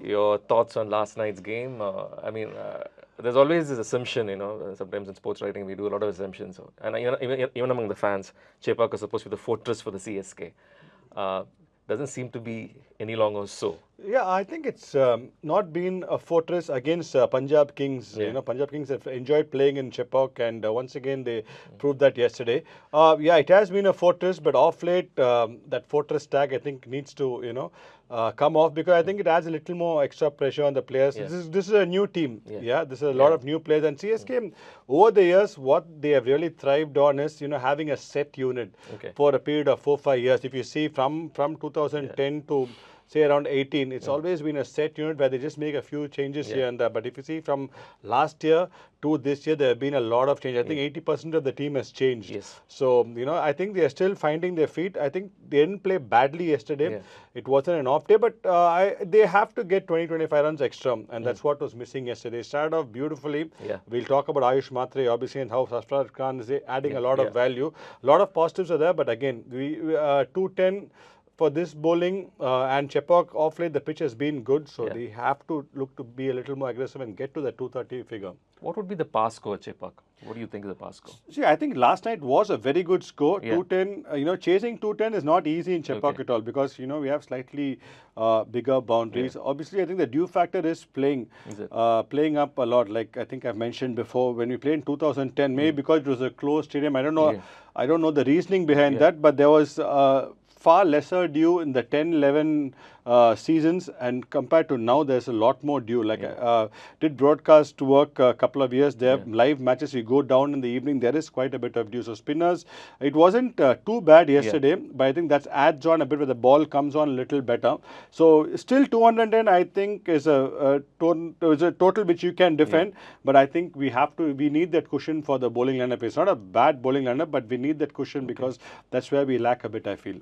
your thoughts on last night's game. There's always this assumption, sometimes in sports writing we do a lot of assumptions. And even among the fans, Chepauk is supposed to be the fortress for the CSK. Doesn't seem to be any longer so. Yeah, I think it's not been a fortress against Punjab Kings. Yeah. Punjab Kings have enjoyed playing in Chepauk, and once again they proved that yesterday. Yeah, it has been a fortress, but off late that fortress tag I think needs to come off, because I think it adds a little more extra pressure on the players. Yeah. This is a new team. Yeah. This is a lot of new players, and CSK over the years what they have really thrived on is having a set unit for a period of 4-5 years. If you see from 2010 to say around 18, it's always been a set unit where they just make a few changes here and there. But if you see from last year to this year, there have been a lot of change. I think 80% of the team has changed. Yes. So, I think they are still finding their feet. I think they didn't play badly yesterday. It wasn't an off day, but they have to get 20-25 runs extra, and that's what was missing yesterday. They started off beautifully. We'll talk about Ayush Matre, obviously, and how Sarfaraz Khan is adding a lot of value. A lot of positives are there, but again, 210 for this bowling, and Chepauk off late, the pitch has been good, so they have to look to be a little more aggressive and get to the 230 figure. What would be the pass score, Chepauk? What do you think is the pass score? See, I think last night was a very good score. 210, chasing 210 is not easy in Chepauk at all, because, we have slightly bigger boundaries. Obviously, I think the due factor is playing up a lot. Like I think I've mentioned before, when we played in 2010, maybe because it was a closed stadium, I don't know the reasoning behind that, but there was far lesser dew in the 10-11 seasons, and compared to now, there's a lot more dew. Like did broadcast work a couple of years there. Live matches, we go down in the evening, there is quite a bit of dew. So spinners, it wasn't too bad yesterday, but I think that adds on a bit where the ball comes on a little better. So still 210, I think, is a total which you can defend, but I think we need that cushion for the bowling lineup. It's not a bad bowling lineup, but we need that cushion because that's where we lack a bit, I feel.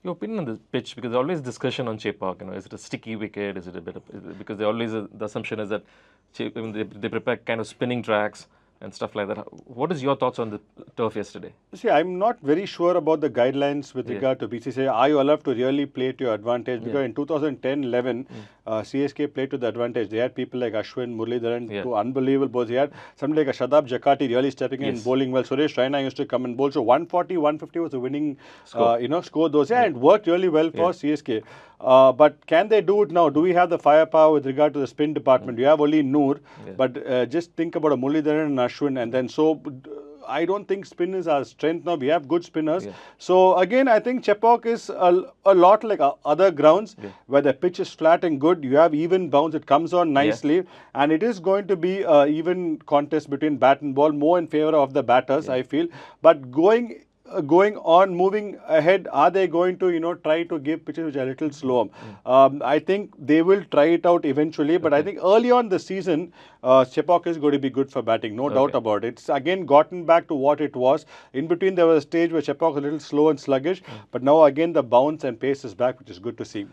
Your opinion on the pitch, because there's always discussion on Chepauk. Is it a sticky wicket? Is it a bit of, because they always the assumption is that they prepare kind of spinning tracks and stuff like that. What is your thoughts on the turf yesterday? See, I'm not very sure about the guidelines with regard to BCCI. Are you allowed to really play to your advantage? Because in 2010-11, CSK played to the advantage. They had people like Ashwin, Muralidharan, two unbelievable bowlers. They had somebody like a Shadab Jakati really stepping in and bowling well. Suresh Raina used to come and bowl. So 140, 150 was the winning score. Those it worked really well for CSK. But can they do it now? Do we have the firepower with regard to the spin department? You have only Noor, but just think about a Muralidharan and Ashwin, and then I don't think spin is our strength now. We have good spinners. So again, I think Chepauk is a lot like other grounds where the pitch is flat and good. You have even bounce. It comes on nicely. And it is going to be an even contest between bat and ball, more in favor of the batters, I feel. But moving ahead, are they going to, try to give pitches which are a little slower? I think they will try it out eventually, but I think early on the season, Chepauk is going to be good for batting, no doubt about it. It's again gotten back to what it was. In between, there was a stage where Chepauk was a little slow and sluggish, but now again the bounce and pace is back, which is good to see.